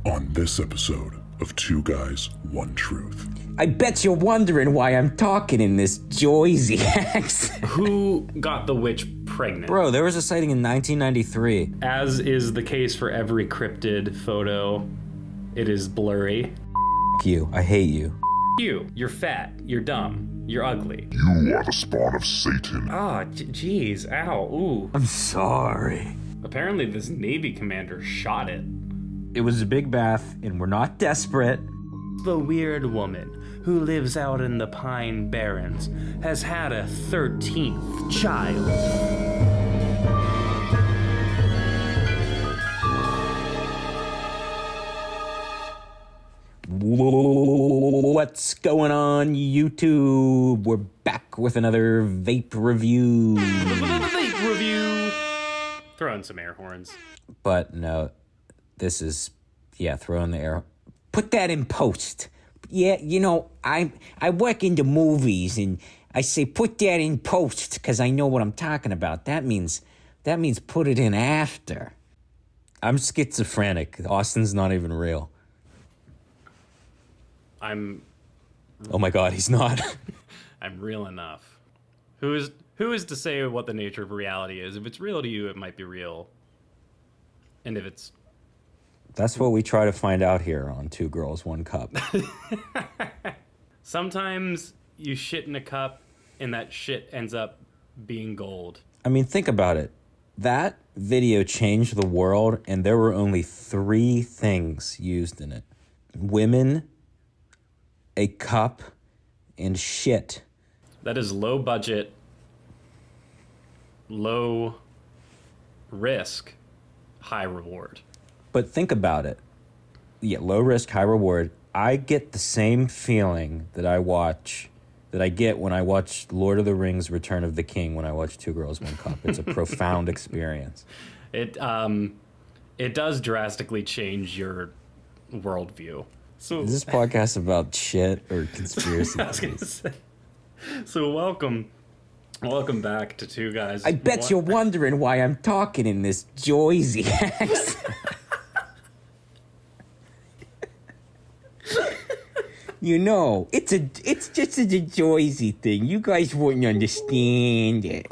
On this episode of Two Guys, One Truth. I bet you're wondering why I'm talking in this Jersey accent. Who got the witch pregnant? Bro, there was a sighting in 1993. As is the case for every cryptid photo, it is blurry. F you. I hate you. You're fat. You're dumb. You're ugly. You are the spawn of Satan. Ah, jeez. Ow. Ooh. I'm sorry. Apparently this Navy commander shot it. It was a big bath, and we're not desperate. The weird woman who lives out in the Pine Barrens has had a 13th child. What's going on, YouTube? We're back with another vape review. Vape review. Throw in some air horns. But no, this is, throw in the air. Put that in post. Yeah, you know, I work in the movies, and I say put that in post because I know what I'm talking about. That means put it in after. I'm schizophrenic. Austin's not even real. Oh my God, he's not. I'm real enough. Who is to say what the nature of reality is? If it's real to you, it might be real. And if it's... That's what we try to find out here on Two Girls, One Cup. Sometimes you shit in a cup and that shit ends up being gold. I mean, think about it. That video changed the world, and there were only 3 things used in it. Women, a cup, and shit. That is low budget, low risk, high reward. But think about it. Yeah, low risk, high reward. I get the same feeling that I get when I watch Lord of the Rings Return of the King when I watch Two Girls, One Cup. It's a profound experience. It does drastically change your worldview. So is this podcast about shit or conspiracy? I was gonna say. So welcome back to Two Guys. I bet you're wondering why I'm talking in this Jersey accent. You know, it's just a Jersey thing. You guys wouldn't understand it.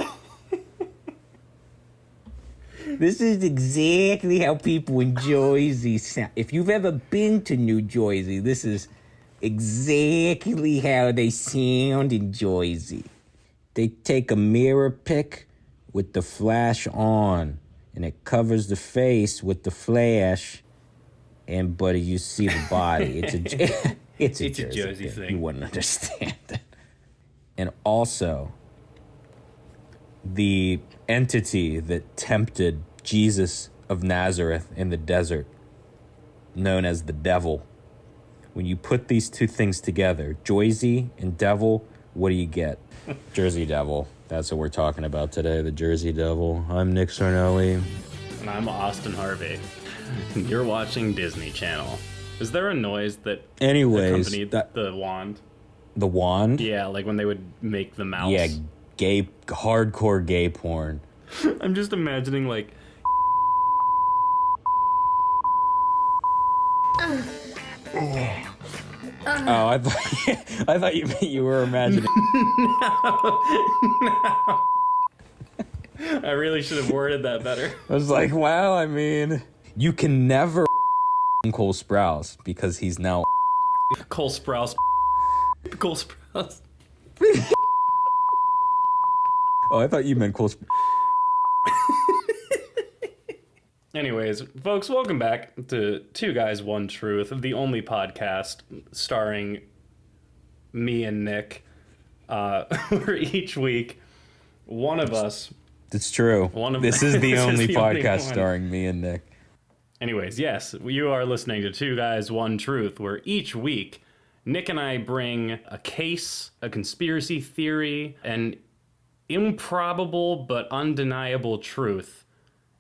This is exactly how people in Jersey sound. If you've ever been to New Jersey, this is exactly how they sound in Jersey. They take a mirror pic with the flash on, and it covers the face with the flash, but you see the body. It's a Jersey thing. You wouldn't understand it. And also, the entity that tempted Jesus of Nazareth in the desert, known as the devil. When you put these 2 things together, Jersey and devil, what do you get? Jersey Devil. That's what we're talking about today, the Jersey Devil. I'm Nick Sarnelli. And I'm Austin Harvey. You're watching Disney Channel. Is there a noise that accompanied the wand? The wand? Yeah, like when they would make the mouse. Yeah, hardcore gay porn. I'm just imagining like... Oh, I thought you were imagining. No. I really should have worded that better. I was like, wow, I mean, you can never Cole Sprouse because he's now Cole Sprouse. Cole Sprouse. Oh, I thought you meant Cole Sprouse. Anyways, folks, welcome back to Two Guys, One Truth, the only podcast starring me and Nick, where each week one of us... It's true. This is the only podcast starring me and Nick. Anyways, yes, you are listening to Two Guys, One Truth, where each week Nick and I bring a case, a conspiracy theory, an improbable but undeniable truth,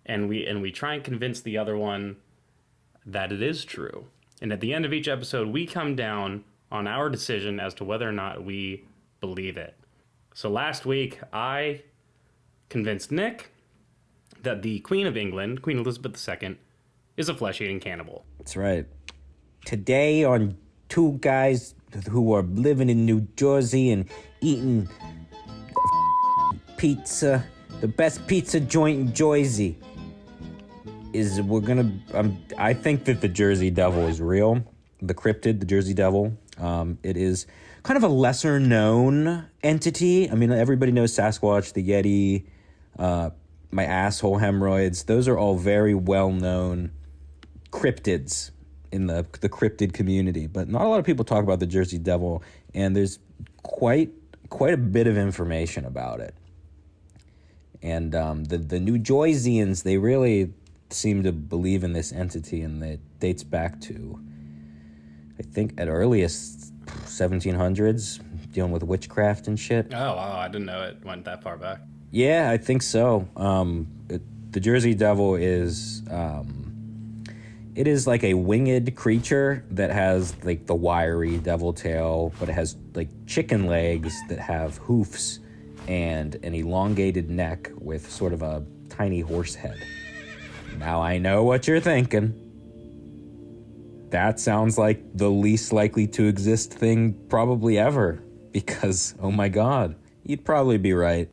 and we try and convince the other one that it is true. And at the end of each episode, we come down on our decision as to whether or not we believe it. So last week, I convinced Nick that the Queen of England, Queen Elizabeth II, is a flesh-eating cannibal. That's right. Today on Two Guys Who Are Living in New Jersey and Eating Pizza, the best pizza joint in Jersey, is I think that the Jersey Devil is real. The cryptid, the Jersey Devil. It is kind of a lesser known entity. I mean, everybody knows Sasquatch, the Yeti, my asshole hemorrhoids. Those are all very well known cryptids in the cryptid community, but not a lot of people talk about the Jersey Devil, and there's quite a bit of information about it. And the New Jerseyans, they really seem to believe in this entity, and it dates back to, I think, at earliest 1700s, dealing with witchcraft and shit. Oh, wow, I didn't know it went that far back. Yeah, I think so. The Jersey Devil is... it is like a winged creature that has like the wiry devil tail, but it has like chicken legs that have hoofs and an elongated neck with sort of a tiny horse head. Now I know what you're thinking. That sounds like the least likely to exist thing probably ever, because, oh my God, you'd probably be right.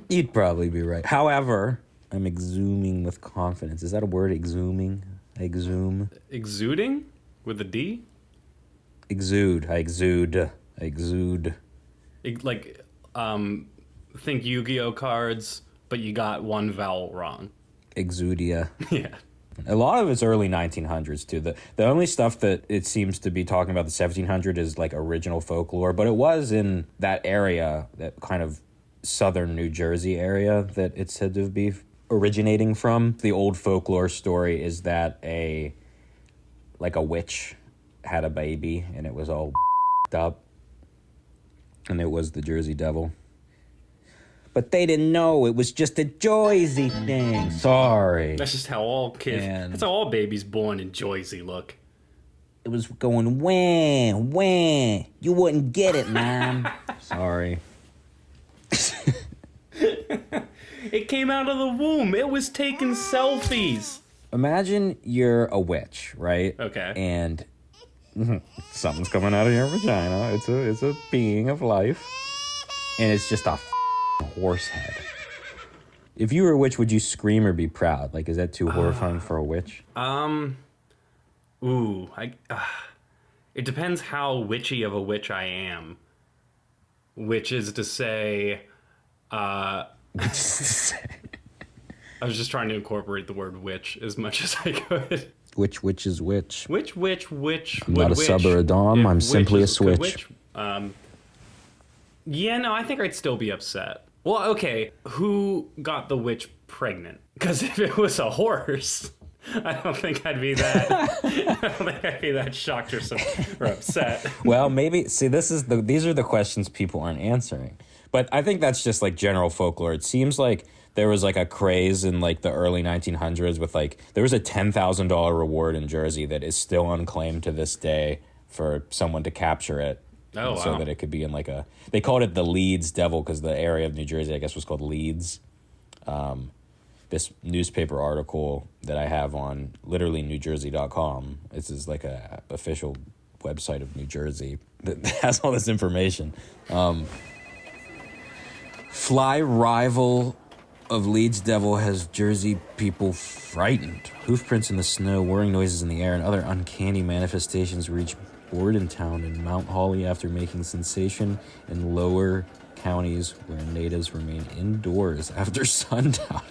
You'd probably be right. However, I'm exhuming with confidence. Is that a word, exhuming? I exhume. Exuding? With a D? Exude. I exude. I exude. Think Yu-Gi-Oh cards, but you got one vowel wrong. Exudia. Yeah. A lot of it's early 1900s, too. The only stuff that it seems to be talking about the 1700s is, like, original folklore, but it was in that area, that kind of southern New Jersey area that it's said to be originating from. The old folklore story is that a witch had a baby and it was all up, and it was the Jersey Devil. But they didn't know it was just a Jersey thing. Sorry. That's just how all kids, that's how all babies born in Jersey look. It was going, wah. You wouldn't get it, man. Sorry. It came out of the womb. It was taking selfies. Imagine you're a witch, right? Okay. And something's coming out of your vagina. It's a being of life. And it's just a horse head. If you were a witch, would you scream or be proud? Like, is that too horrifying for a witch? It depends how witchy of a witch I am. Which is to say, I was just trying to incorporate the word witch as much as I could. Which is which? Which I'm not a sub or a dom. I'm simply a switch. Yeah, no, I think I'd still be upset. Well, okay, who got the witch pregnant? Because if it was a horse, I don't think I'd be that shocked or upset. Well, maybe, see, these are the questions people aren't answering. But I think that's just like general folklore. It seems like there was like a craze in like the early 1900s with like, there was a $10,000 reward in Jersey that is still unclaimed to this day for someone to capture it. Oh, wow. So that it could be in like they called it the Leeds Devil because the area of New Jersey, I guess, was called Leeds. This newspaper article that I have on literally NewJersey.com, this is like a official website of New Jersey that has all this information. Fly rival of Leeds Devil has Jersey people frightened. Hoofprints in the snow, whirring noises in the air, and other uncanny manifestations reach Bordentown in Mount Holly after making sensation in lower counties where natives remain indoors after sundown.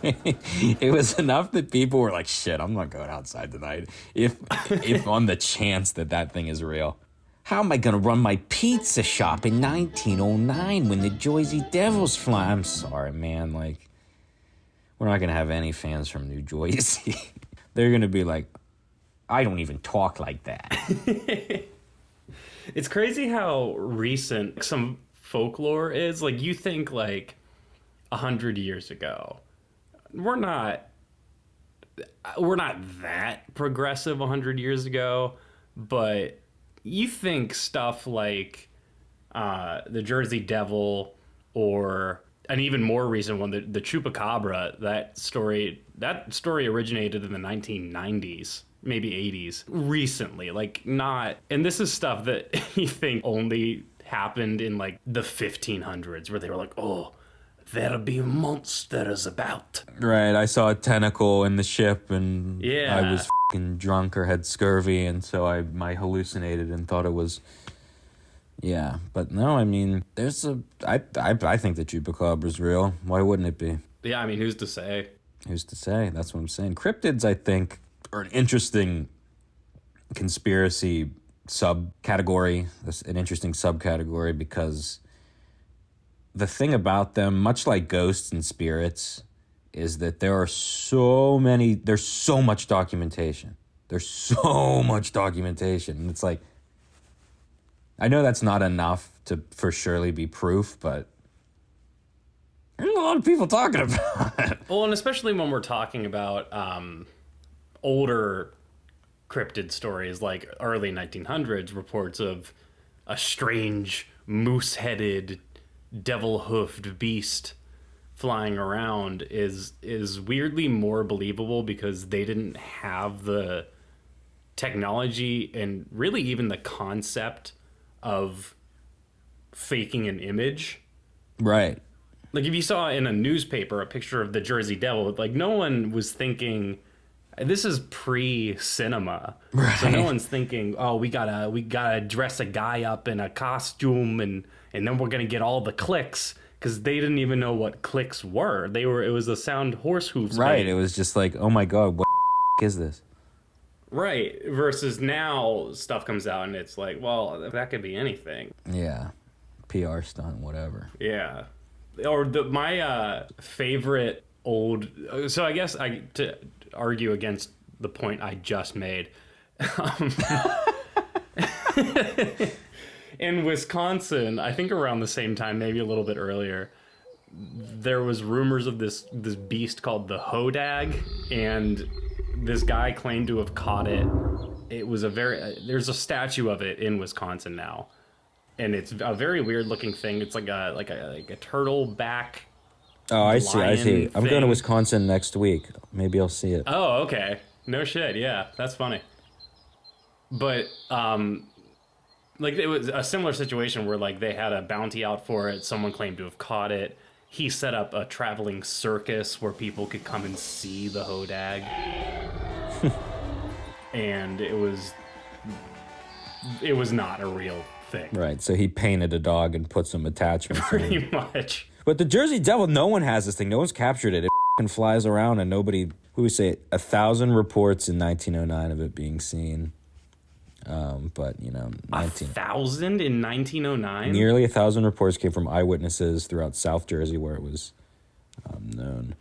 It was enough that people were like, shit, I'm not going outside tonight. If on the chance that thing is real. How am I going to run my pizza shop in 1909 when the Jersey Devils fly? I'm sorry, man. Like, we're not going to have any fans from New Jersey. They're going to be like, I don't even talk like that. It's crazy how recent some folklore is. Like, you think like 100 years ago. We're not that progressive 100 years ago, but you think stuff like the Jersey Devil or an even more recent one, the Chupacabra. That story originated in the 1990s, maybe 80s, recently. Like, not, and this is stuff that you think only happened in like the 1500s, where they were like, oh, there'll be monsters about. Right, I saw a tentacle in the ship, and Yeah. I was fucking drunk or had scurvy, and so I hallucinated and thought it was. Yeah, but no, I mean, I think the Chupacabra's real. Why wouldn't it be? Yeah, I mean, who's to say? Who's to say? That's what I'm saying. Cryptids, I think, are an interesting conspiracy subcategory, an interesting subcategory, because the thing about them, much like ghosts and spirits, is that there's so much documentation. There's so much documentation. And it's like, I know that's not enough to for surely be proof, but there's a lot of people talking about it. Well, and especially when we're talking about older cryptid stories, like early 1900s reports of a strange moose-headed, devil-hoofed beast flying around is weirdly more believable, because they didn't have the technology and really even the concept of faking an image. Right. Like, if you saw in a newspaper a picture of the Jersey Devil, like, no one was thinking, this is pre-cinema. Right. So no one's thinking, oh, we gotta dress a guy up in a costume and then we're gonna get all the clicks, because they didn't even know what clicks were. It was a sound horse hooves. Right. made. It was just like, oh my God, what is this? Right. Versus now stuff comes out and it's like, well, that could be anything. Yeah. PR stunt, whatever. Yeah. Or my favorite old... So I guess to argue against the point I just made. In Wisconsin, I think around the same time, maybe a little bit earlier, there was rumors of this beast called the hodag, and this guy claimed to have caught it. It was there's a statue of it in Wisconsin now, and it's a very weird looking thing. It's like a turtle back. Oh, I see. I'm going to thing. Wisconsin next week. Maybe I'll see it. Oh, okay. No shit. Yeah, that's funny. But like, it was a similar situation where, like, they had a bounty out for it. Someone claimed to have caught it. He set up a traveling circus where people could come and see the hodag. And it was not a real thing. Right, so he painted a dog and put some attachments in it. Pretty much. But the Jersey Devil, no one has this thing. No one's captured it. It f***ing flies around, and nobody... Who would say 1,000 reports in 1909 of it being seen. But, 1,000 in 1909? Nearly 1,000 reports came from eyewitnesses throughout South Jersey where it was known.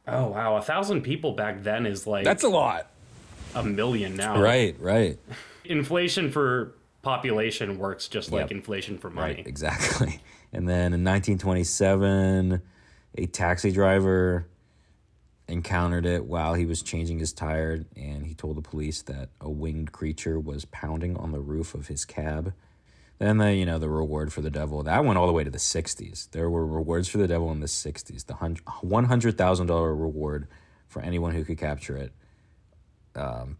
Oh, wow. 1,000 people back then is like... That's a lot. A million now. Right. Inflation for population works just like inflation for money. Right, exactly. And then in 1927, a taxi driver encountered it while he was changing his tire, and he told the police that a winged creature was pounding on the roof of his cab. Then the reward for the devil, that went all the way to the 60s. There were rewards for the devil in the 60s. The $100,000 reward for anyone who could capture it.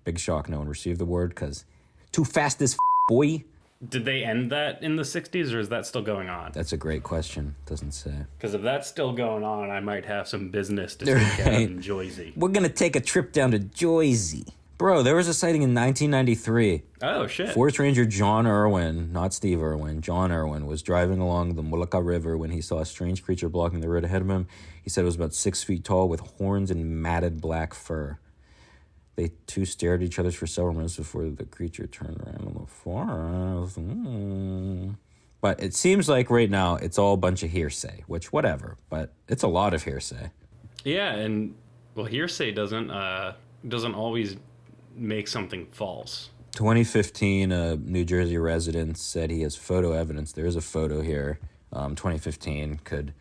Big shock, no one received the word because too fast this boy. Did they end that in the 60s, or is that still going on? That's a great question. Doesn't say. Because if that's still going on, I might have some business to take out in Jersey. We're going to take a trip down to Jersey. Bro, there was a sighting in 1993. Oh, shit. Forest Ranger John Irwin, not Steve Irwin, John Irwin, was driving along the Mullica River when he saw a strange creature blocking the road ahead of him. He said it was about 6 feet tall with horns and matted black fur. They two stared at each other for several minutes before the creature turned around in the forest. But it seems like right now it's all a bunch of hearsay, which whatever, but it's a lot of hearsay. Yeah, and well, hearsay doesn't always make something false. 2015, a New Jersey resident said he has photo evidence. There is a photo here. 2015 could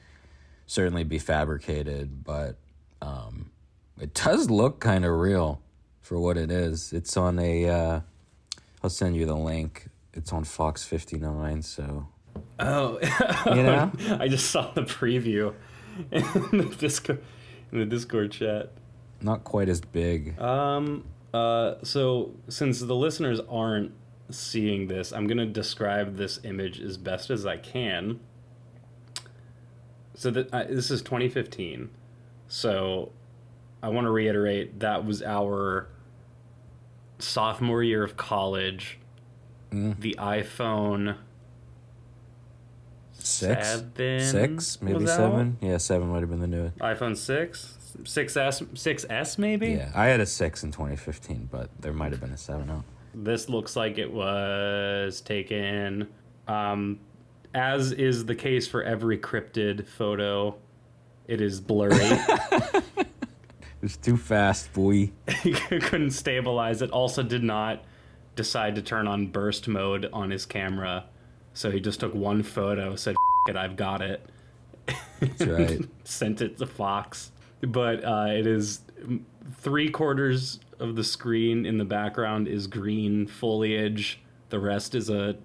certainly be fabricated, but it does look kind of real for what it is. It's on I'll send you the link. It's on Fox 59, so Oh, You know? I just saw the preview in the Discord chat. Not quite as big. So since the listeners aren't seeing this, I'm gonna describe this image as best as I can. So that this is 2015. So I want to reiterate that was our sophomore year of college. The iPhone Six, 7 maybe was out? 7. Yeah, 7 might have been the newest. iPhone 6S maybe. Yeah, I had a 6 in 2015, but there might have been a 7 out. This looks like it was taken, as is the case for every cryptid photo. It is blurry. It's too fast, boy. He couldn't stabilize it. Also did not decide to turn on burst mode on his camera. So he just took one photo, said, "F it, I've got it." That's right. Sent it to Fox. But it is 3/4 of the screen in the background is green foliage. The rest is a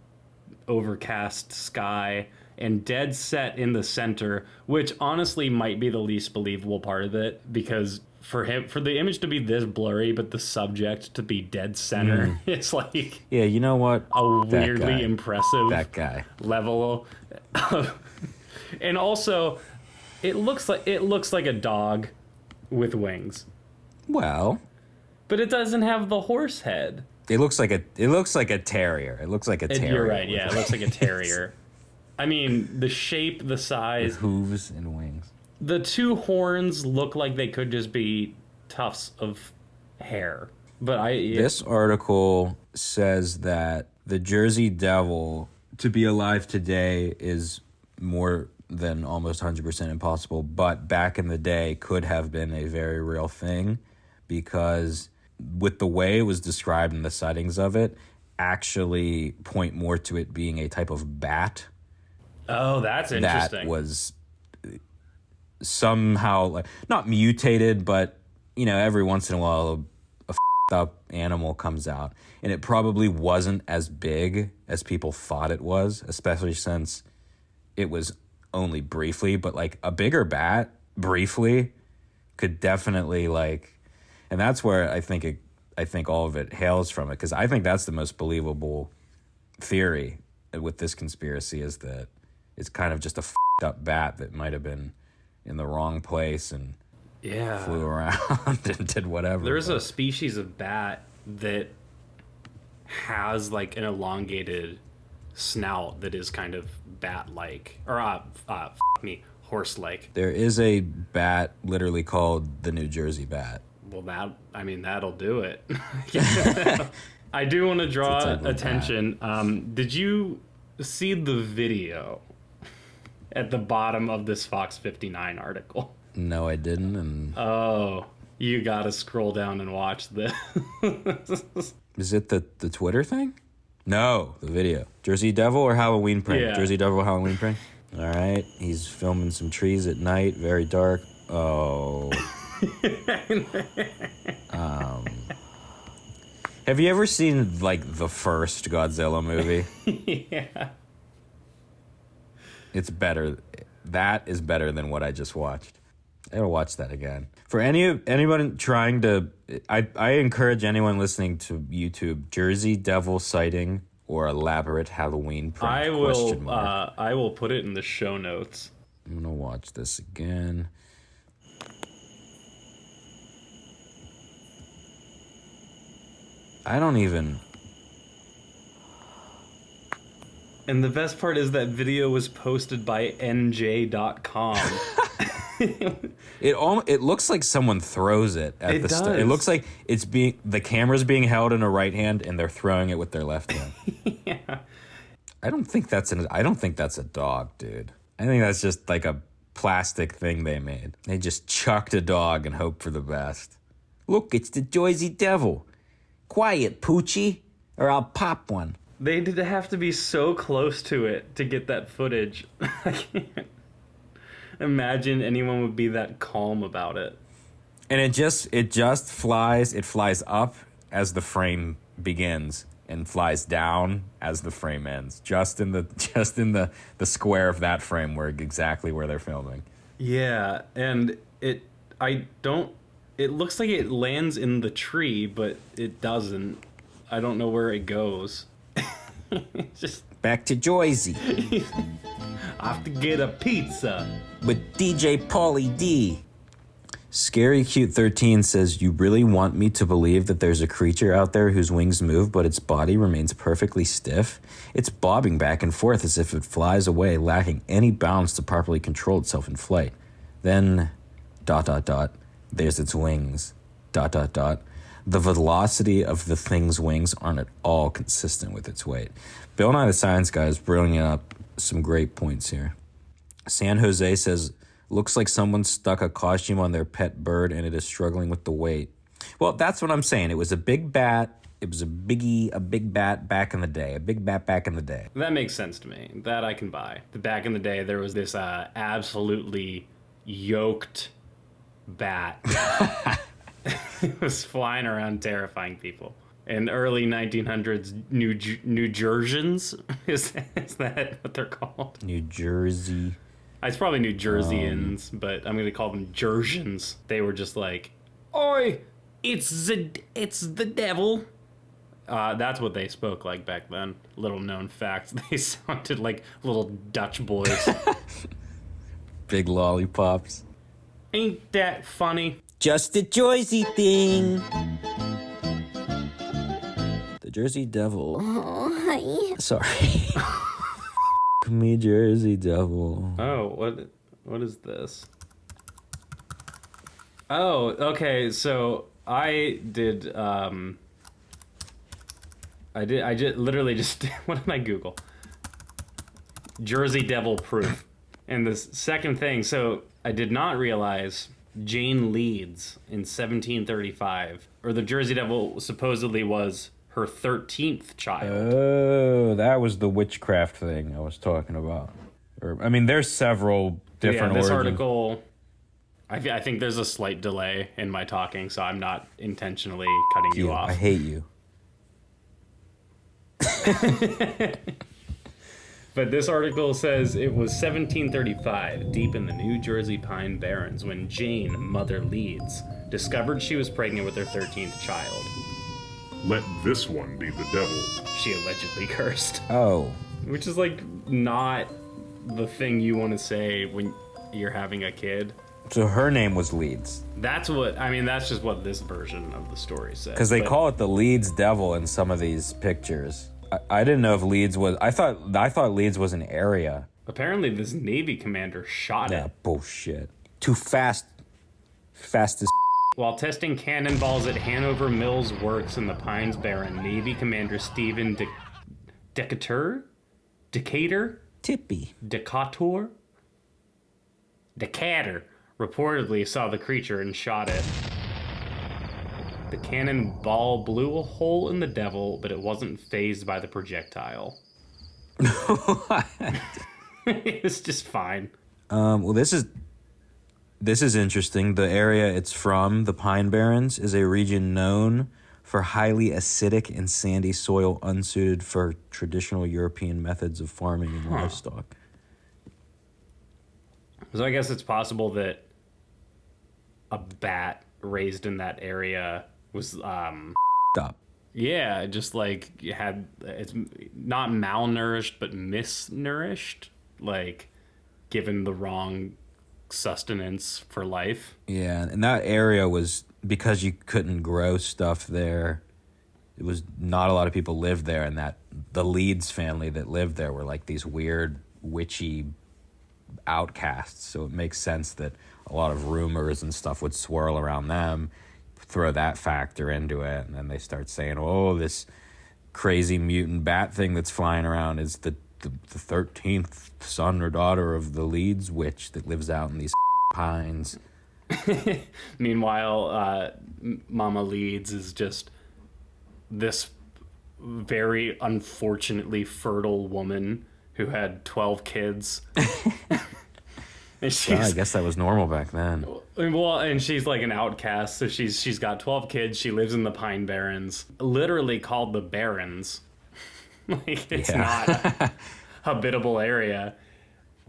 overcast sky, and dead set in the center, which honestly might be the least believable part of it, because for the image to be this blurry but the subject to be dead center, it's like Yeah, you know what? a That weirdly guy. impressive That guy. level. And also it looks like a dog with wings, Well, but it doesn't have the horse head. it looks like a terrier. It looks like a terrier. You're right, yeah, it looks like a terrier. I mean, the shape, the size, With hooves and wings. the two horns look like they could just be tufts of hair. But This article says that the Jersey Devil, to be alive today, is more than almost 100% impossible, but back in the day could have been a very real thing, because with the way it was described in the sightings of it, actually point more to it being a type of bat oh, that's interesting. that was somehow, like, not mutated, but every once in a while a f***ed up animal comes out, and it probably wasn't as big as people thought it was, especially since it was only briefly, but like a bigger bat briefly could definitely, like, and that's where I think all of it hails from it, because I think that's the most believable theory with this conspiracy, is that it's kind of just a f***ed up bat that might have been in the wrong place and flew around and did whatever. There's a species of bat that has like an elongated snout that is kind of bat-like, or horse-like. There is a bat literally called the New Jersey bat. Well, that'll do it. I do want to draw It's a type of attention. Did you see the video at the bottom of this Fox 59 article? No, I didn't, and Oh, you gotta scroll down and watch this. is it the Twitter thing? No, the video. Jersey Devil or Halloween prank? Yeah. Jersey Devil Halloween prank? All right, he's filming some trees at night, very dark. Oh. Have you ever seen, like, the first Godzilla movie? Yeah. It's better. That is better than what I just watched. I gotta watch that again. For anyone trying to, I encourage anyone listening to YouTube, Jersey Devil sighting or elaborate Halloween prank? I question will. mark. I will put it in the show notes. I'm gonna watch this again. I don't even. And the best part is that video was posted by NJ.com. It looks like someone throws it at It the does. it looks like the camera's being held in a right hand and they're throwing it with their left hand. Yeah. I don't think that's a dog, dude. I think that's just like a plastic thing they made. They just chucked a dog and hoped for the best. Look, it's the Jersey Devil. Quiet, Poochie, or I'll pop one. They did have to be so close to it to get that footage. I can't imagine anyone would be that calm about it. And it just flies up as the frame begins, and flies down as the frame ends, just in the square of that frame where exactly where they're filming. Yeah, and it looks like it lands in the tree, but it doesn't. I don't know where it goes. Just Back to Jersey I have to get a pizza. with DJ Pauly D. Scary Cute 13 says, you really want me to believe that there's a creature out there whose wings move, but its body remains perfectly stiff? It's bobbing back and forth as if it flies away, lacking any balance to properly control itself in flight. Then, ... there's its wings, ... The velocity of the thing's wings aren't at all consistent with its weight. Bill Nye the Science Guy is bringing up some great points here. San Jose says, looks like someone stuck a costume on their pet bird and it is struggling with the weight. Well, that's what I'm saying. It was a big bat. It was a big bat back in the day. A big bat back in the day. That makes sense to me. That I can buy. Back in the day, there was this absolutely yoked bat. It was flying around terrifying people. In early 1900s, New Jerseyans? Is that what they're called? New Jersey. It's probably New Jerseyans, but I'm going to call them Jerseyans. They were just like, oi, it's the devil. That's what they spoke like back then. Little known fact. They sounded like little Dutch boys. Big lollipops. Ain't that funny? Just a Jersey thing. The Jersey Devil. Oh, hi. Sorry. Me Jersey Devil. Oh, what is this? Oh, okay. So I did literally just what did I Google? Jersey Devil proof. And this second thing, so I did not realize Jane Leeds in 1735, or the Jersey Devil supposedly was her 13th child. Oh, that was the witchcraft thing I was talking about. I mean, there's several different this origins. article, I think there's a slight delay in my talking, so I'm not intentionally cutting you off. I hate you. But this article says it was 1735, deep in the New Jersey Pine Barrens, when Jane, Mother Leeds, discovered she was pregnant with her 13th child. Let this one be the devil. She allegedly cursed. Oh. Which is, like, not the thing you want to say when you're having a kid. So her name was Leeds. That's just what this version of the story says. Because they call it the Leeds Devil in some of these pictures. I didn't know if Leeds was... I thought Leeds was an area. Apparently this Navy commander shot it. Yeah, bullshit. Too fast. Fast as... While testing cannonballs at Hanover Mills Works in the Pines Barren, Navy Commander Stephen Decatur? Tippy. Decatur reportedly saw the creature and shot it. The cannonball blew a hole in the devil, but it wasn't fazed by the projectile. It was just fine. Well, this is interesting. The area it's from, the Pine Barrens, is a region known for highly acidic and sandy soil unsuited for traditional European methods of farming and livestock. So I guess it's possible that a bat raised in that area was Stop. yeah, just like it's not malnourished but misnourished, like given the wrong sustenance for life. Yeah, and that area was, because you couldn't grow stuff there, it was not a lot of people lived there, and that the Leeds family that lived there were like these weird witchy outcasts, so it makes sense that a lot of rumors and stuff would swirl around them. Throw that factor into it, and then they start saying, oh, this crazy mutant bat thing that's flying around is the 13th son or daughter of the Leeds witch that lives out in these pines. Meanwhile, Mama Leeds is just this very unfortunately fertile woman who had 12 kids. And I guess that was normal back then. well, and she's like an outcast, so she's got 12 kids. She lives in the Pine Barrens, literally called the Barrens. Like, it's not a habitable area.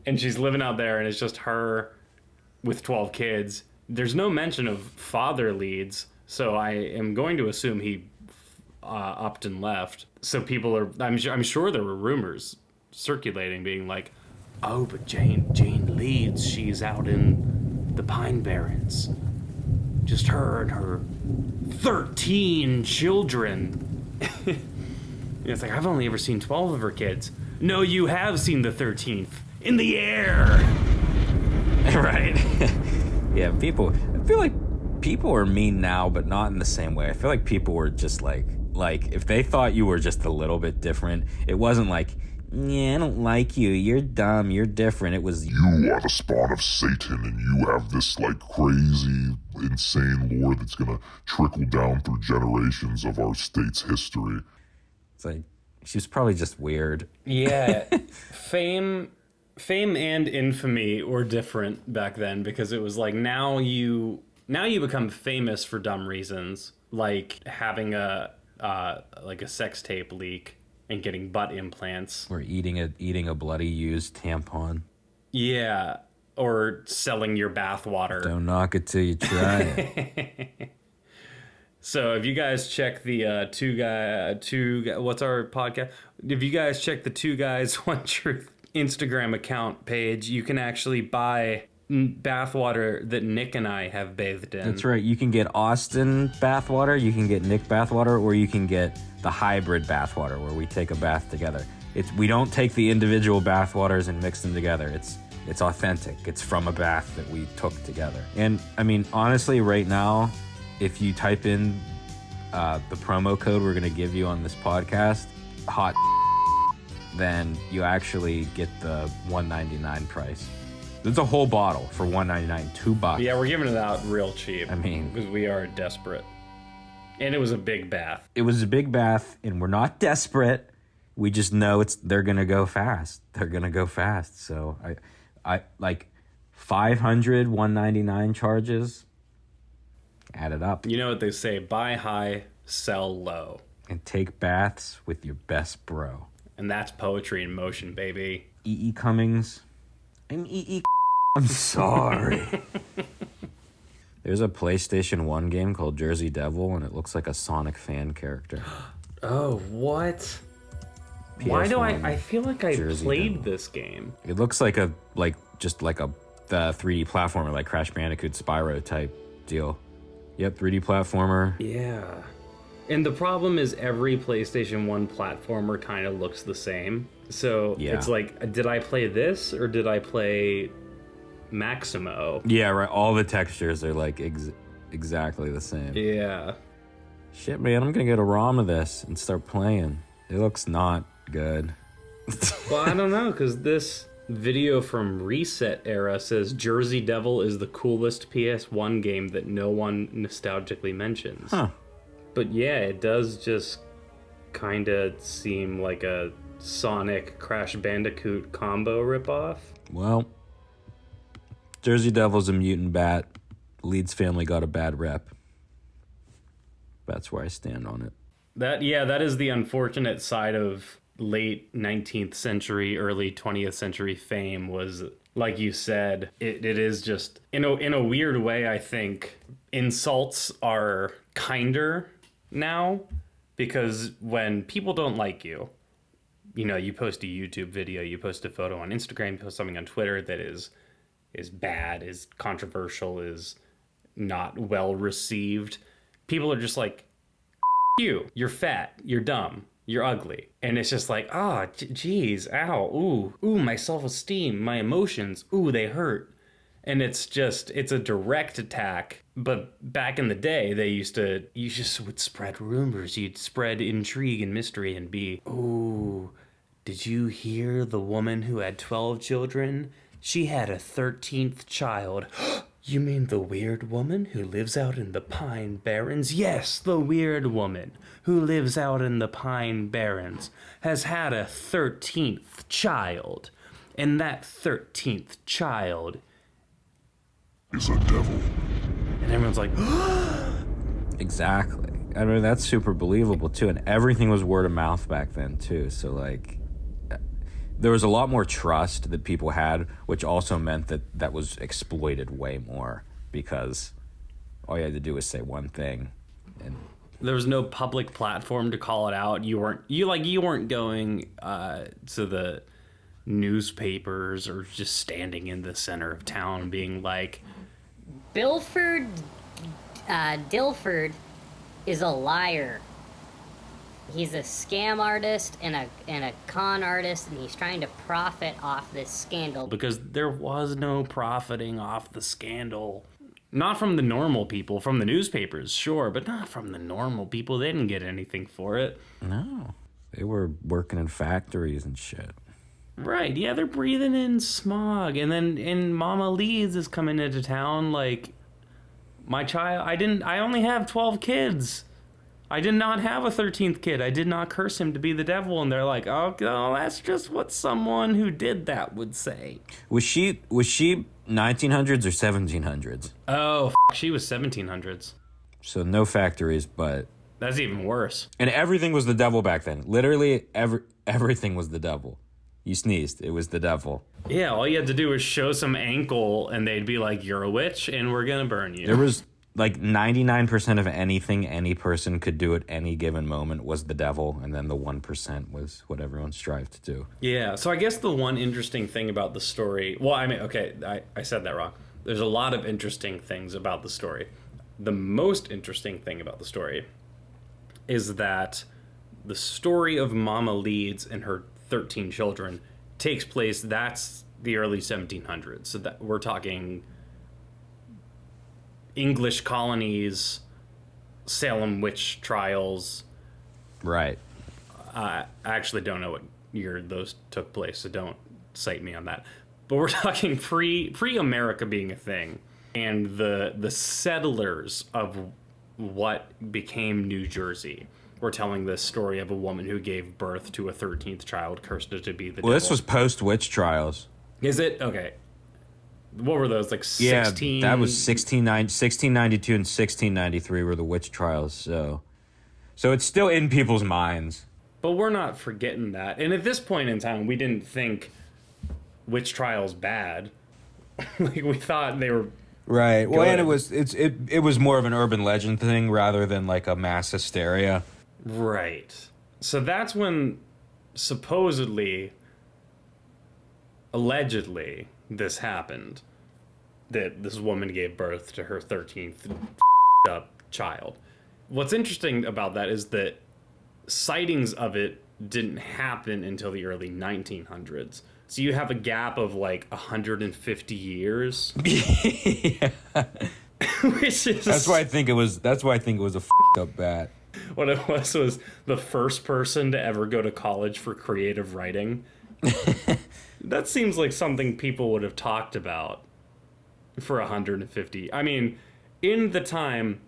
And she's living out there, and it's just her with 12 kids. There's no mention of father Leeds, so I am going to assume he upped and left. So people are, I'm sure there were rumors circulating being like, oh, but Jane Leeds, she's out in the Pine Barrens. Just her and her 13 children. It's like, I've only ever seen 12 of her kids. No, you have seen the 13th. In the air! Right. Yeah, I feel like people are mean now, but not in the same way. I feel like people were just like if they thought you were just a little bit different, it wasn't like, yeah, I don't like you, you're dumb, you're different. It was, You are the spawn of Satan, and you have this, like, crazy, insane lore that's gonna trickle down through generations of our state's history. it's like, she was probably just weird. Yeah. Fame and infamy were different back then, because it was like, now you become famous for dumb reasons, like having a sex tape leak and getting butt implants, Or eating a bloody used tampon. yeah, or selling your bathwater. Don't knock it till you try it. So if you guys check the what's our podcast? If you guys check the Two Guys One Truth Instagram account page, you can actually buy bathwater that Nick and I have bathed in. That's right. You can get Austin bathwater, you can get Nick bathwater, or you can get the hybrid bathwater where we take a bath together. We don't take the individual bathwaters and mix them together. It's authentic. It's from a bath that we took together. And I mean, honestly, right now, if you type in the promo code we're going to give you on this podcast, hot, then you actually get the $1.99 price. There's a whole bottle for $1.99, $2. Yeah, we're giving it out real cheap. I mean, because we are desperate. And it was a big bath. it was a big bath, and we're not desperate. We just know they're gonna go fast. They're gonna go fast. So I like 500 $1.99 charges. Add it up You know what they say, buy high, sell low. and take baths with your best bro. And that's poetry in motion, baby. E.E. Cummings. I'm E.E. I'm sorry. There's a PlayStation 1 game called Jersey Devil, and it looks like a Sonic fan character. Oh, what? Why do PS1 I feel like I Jersey played Devil. this game? It looks like the 3D platformer, like Crash Bandicoot Spyro type deal. Yep, 3D platformer. Yeah. And the problem is every PlayStation 1 platformer kind of looks the same. So Yeah. it's like, did I play this or did I play Maximo? Yeah, right. All the textures are like exactly the same. Yeah. Shit, man, I'm gonna get a ROM of this and start playing. It looks not good. Well, I don't know, because this video from Reset Era says Jersey Devil is the coolest PS1 game that no one nostalgically mentions. Huh. But yeah, it does just kind of seem like a Sonic Crash Bandicoot combo ripoff. Well, Jersey Devil's a mutant bat. Leeds family got a bad rep. That's where I stand on it. That is the unfortunate side of late 19th century, early 20th century fame, was, like you said, it is just, in a weird way, I think, insults are kinder now, because when people don't like you, you post a YouTube video, you post a photo on Instagram, you post something on Twitter that is bad, is controversial, is not well received, people are just like, you're fat, you're dumb, you're ugly. And it's just like, geez, ow, ooh, my self-esteem, my emotions, ooh, they hurt. And it's a direct attack. But back in the day, you just would spread rumors. You'd spread intrigue and mystery and be, ooh, did you hear the woman who had 12 children? She had a 13th child. You mean the weird woman who lives out in the Pine Barrens? Yes, the weird woman who lives out in the Pine Barrens has had a 13th child. And that 13th child is a devil. And everyone's like, Exactly. I mean, that's super believable too, and everything was word of mouth back then too. So like, there was a lot more trust that people had, which also meant that was exploited way more because all you had to do was say one thing, and there was no public platform to call it out. You weren't going to the newspapers or just standing in the center of town being like, Dilford is a liar. He's a scam artist and a con artist, and he's trying to profit off this scandal. because there was no profiting off the scandal. Not from the normal people, from the newspapers, sure, but not from the normal people. They didn't get anything for it. no, they were working in factories and shit. Right, yeah, they're breathing in smog. And Mama Leeds is coming into town like, my child, I only have 12 kids. I did not have a 13th kid. I did not curse him to be the devil. And they're like, oh, that's just what someone who did that would say. Was she 1900s or 1700s? Oh, she was 1700s. So no factories, but That's even worse. and everything was the devil back then. Literally everything was the devil. You sneezed, it was the devil. Yeah, all you had to do was show some ankle and they'd be like, you're a witch and we're going to burn you. There was like 99% of anything any person could do at any given moment was the devil, and then the 1% was what everyone strived to do. Yeah, so I guess the one interesting thing about the story... Well, I mean, okay, I said that wrong. There's a lot of interesting things about the story. The most interesting thing about the story is that the story of Mama Leeds and her 13 children takes place, that's the early 1700s. So that we're talking English colonies, Salem witch trials. Right. I actually don't know what year those took place, so don't cite me on that. But we're talking pre-America being a thing, and the settlers of what became New Jersey were telling this story of a woman who gave birth to a 13th child, cursed it to be the devil. Well, this was post-witch trials. Is it? Okay. What were those, like 16? Yeah, that was 1692 and 1693 were the witch trials, so it's still in people's minds. But we're not forgetting that. And at this point in time, we didn't think witch trials bad. Like, we thought they were... Right. Well, Good. and it was more of an urban legend thing rather than like a mass hysteria. Right. So that's when supposedly, allegedly, this happened. That this woman gave birth to her 13th up child. What's interesting about that is that sightings of it didn't happen until the early 1900s. So you have a gap of like 150 years. Yeah. Which is... That's why I think it was a f***ed up bat. What it was the first person to ever go to college for creative writing. That seems like something people would have talked about for 150. I mean, in the time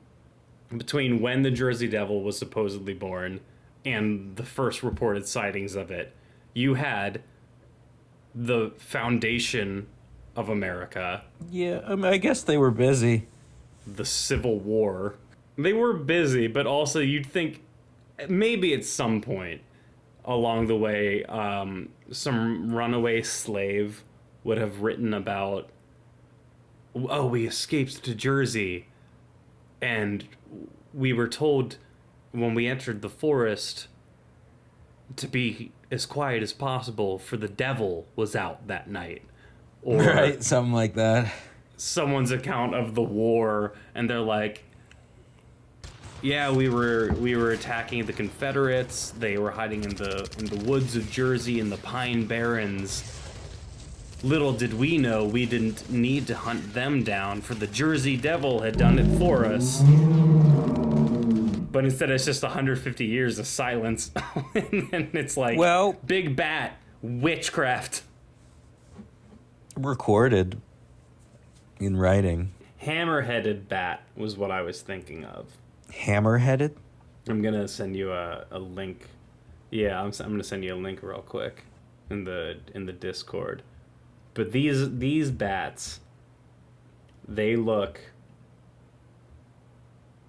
between when the Jersey Devil was supposedly born and the first reported sightings of it, you had the foundation of America, Yeah, I mean, I guess they were busy. the Civil War. They were busy, but also you'd think maybe at some point along the way, some runaway slave would have written about, oh, we escaped to Jersey, and we were told when we entered the forest to be as quiet as possible, for the devil was out that night. Or Right, something like that. someone's account of the war, and they're like, yeah, we were attacking the Confederates. They were hiding in the woods of Jersey in the Pine Barrens. Little did we know we didn't need to hunt them down, for the Jersey Devil had done it for us. But instead, it's just 150 years of silence, and then it's like, Well- big bat, witchcraft. Recorded in writing. Hammer-headed bat was what I was thinking of. Hammer-headed? I'm gonna send you a link. Yeah, I'm gonna send you a link real quick in the Discord. But these bats, they look...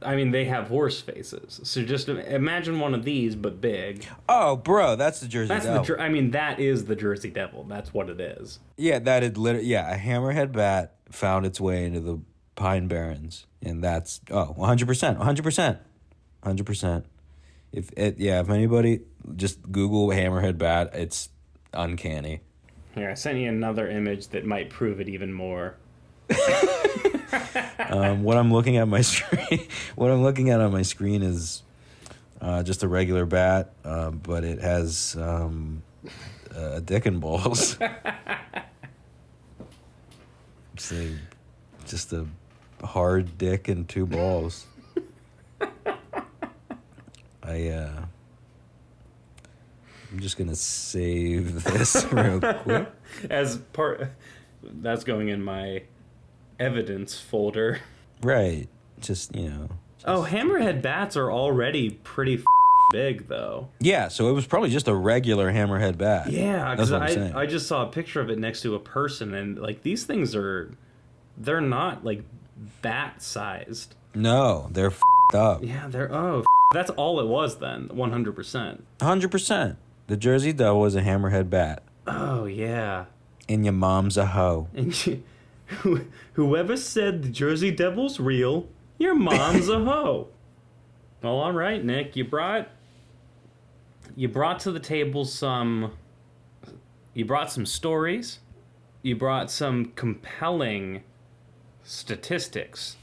I mean, they have horse faces. So just imagine one of these, but big. Oh, bro, that's the Jersey Devil. I mean, that is the Jersey Devil. That's what it is. Yeah, that is literally... Yeah, a hammerhead bat found its way into the Pine Barrens. And that's... Oh, 100%. 100%. 100%. If anybody... Just Google hammerhead bat. It's uncanny. Here, I sent you another image that might prove it even more. What I'm looking at my screen, on my screen is just a regular bat, but it has a dick and balls. It's just a hard dick and two balls. I'm just gonna save this real quick. That's going in my evidence folder. Right. Just, Oh, hammerhead bats are already pretty big, though. Yeah, so it was probably just a regular hammerhead bat. Yeah, that's because what I'm saying. I just saw a picture of it next to a person, and, like, these things they're not, like, bat-sized. No, they're up. Yeah, that's all it was then, 100%. 100%. The Jersey Devil is a hammerhead bat. Oh, yeah. And your mom's a hoe. And whoever said the Jersey Devil's real, your mom's a hoe. Well, all right, Nick, you brought to the table some stories. You brought some compelling statistics.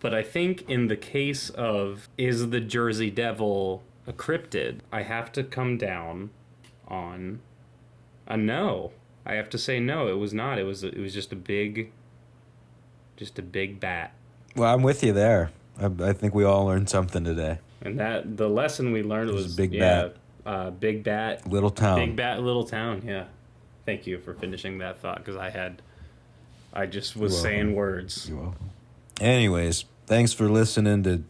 But I think in the case of, is the Jersey Devil a cryptid, I have to come down on a no. I have to say no, it was not. It was just a big bat. Well, I'm with you there. I think we all learned something today. And that the lesson we learned was big bat. Big bat, little town. Big bat, little town. Yeah. Thank you for finishing that thought, because I just was saying words. You're welcome. Anyways, thanks for listening to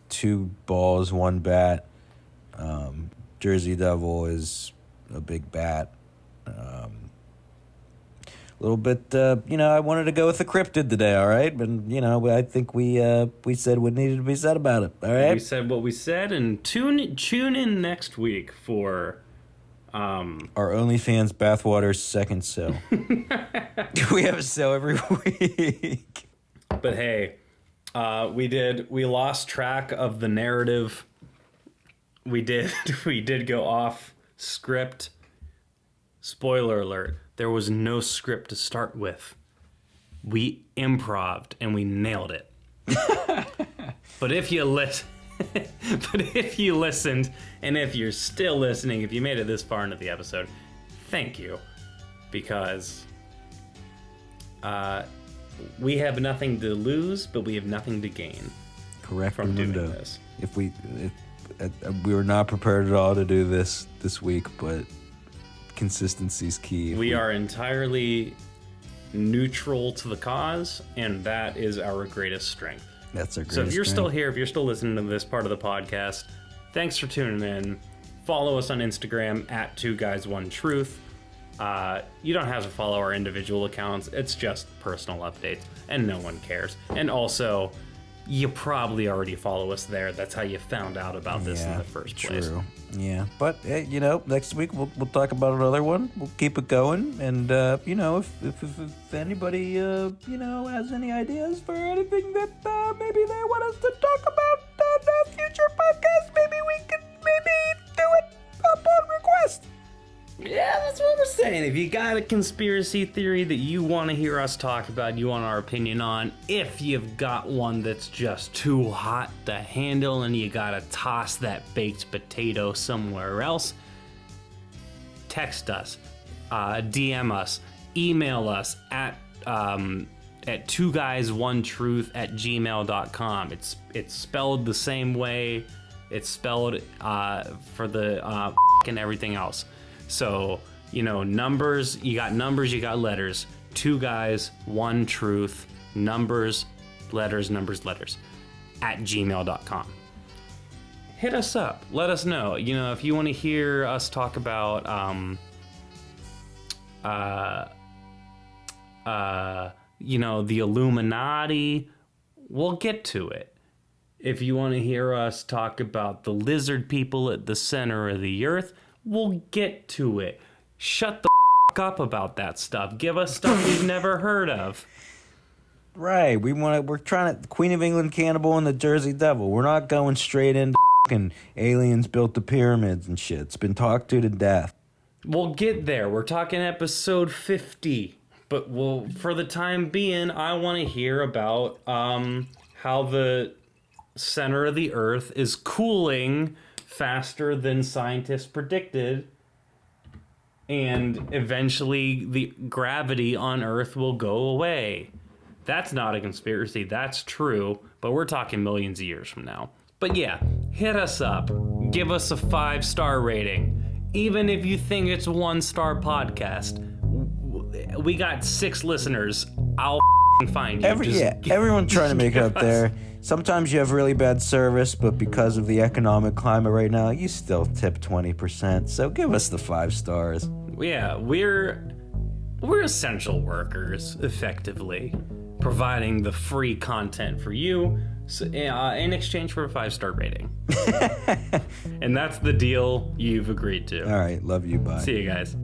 Two Balls, One Bat. Jersey Devil is a big bat. A little bit, I wanted to go with the cryptid today, all right? But, I think we said what needed to be said about it, all right? We said what we said, and tune in next week for... our OnlyFans bathwater second sale. We have a sale every week. But hey, we lost track of the narrative. We did go off script. Spoiler alert, there was no script to start with. We improv'd and we nailed it. But if you listened, and if you're still listening, if you made it this far into the episode, thank you. Because we have nothing to lose, but we have nothing to gain. Correct. From doing this. If we were not prepared at all to do this week, but consistency's key. We are entirely neutral to the cause, and that is our greatest strength. That's our greatest So if you're strength. still here, if you're still listening to this part of the podcast, thanks for tuning in. Follow us on Instagram at 2guys1truth. You don't have to follow our individual accounts. It's just personal updates, and no one cares. And also, you probably already follow us there. That's how you found out about this in the first place. True. Yeah, but next week we'll talk about another one. We'll keep it going, and if anybody has any ideas for anything that maybe they want us to talk about on a future podcast, maybe we can do it upon request. Yeah, that's what we're saying. If you got a conspiracy theory that you want to hear us talk about, you want our opinion on, if you've got one that's just too hot to handle and you gotta toss that baked potato somewhere else, text us, DM us, email us at 2guys1truth@gmail.com. It's spelled the same way. It's spelled for the and everything else. So, numbers, you got letters. 2 guys, 1 truth, numbers, letters, at gmail.com. Hit us up. Let us know. If you want to hear us talk about the Illuminati, we'll get to it. If you want to hear us talk about the lizard people at the center of the earth, we'll get to it. Shut the up about that stuff. Give us stuff we've never heard of. Right. We're trying to Queen of England cannibal and the Jersey Devil. We're not going straight into fucking aliens built the pyramids and shit. It's been talked to death. We'll get there. We're talking episode 50. But for the time being, I want to hear about how the center of the earth is cooling faster than scientists predicted. And eventually the gravity on Earth will go away. That's not a conspiracy, that's true, but we're talking millions of years from now. But yeah, hit us up. Give us a 5-star rating. Even if you think it's a 1-star podcast. We got 6 listeners. I'll find you. Everyone's trying to make it up there. Sometimes you have really bad service, but because of the economic climate right now, you still tip 20%. So give us the 5 stars. Yeah, we're essential workers, effectively, providing the free content for you in exchange for a 5-star rating. And that's the deal you've agreed to. All right, love you. Bye. See you guys.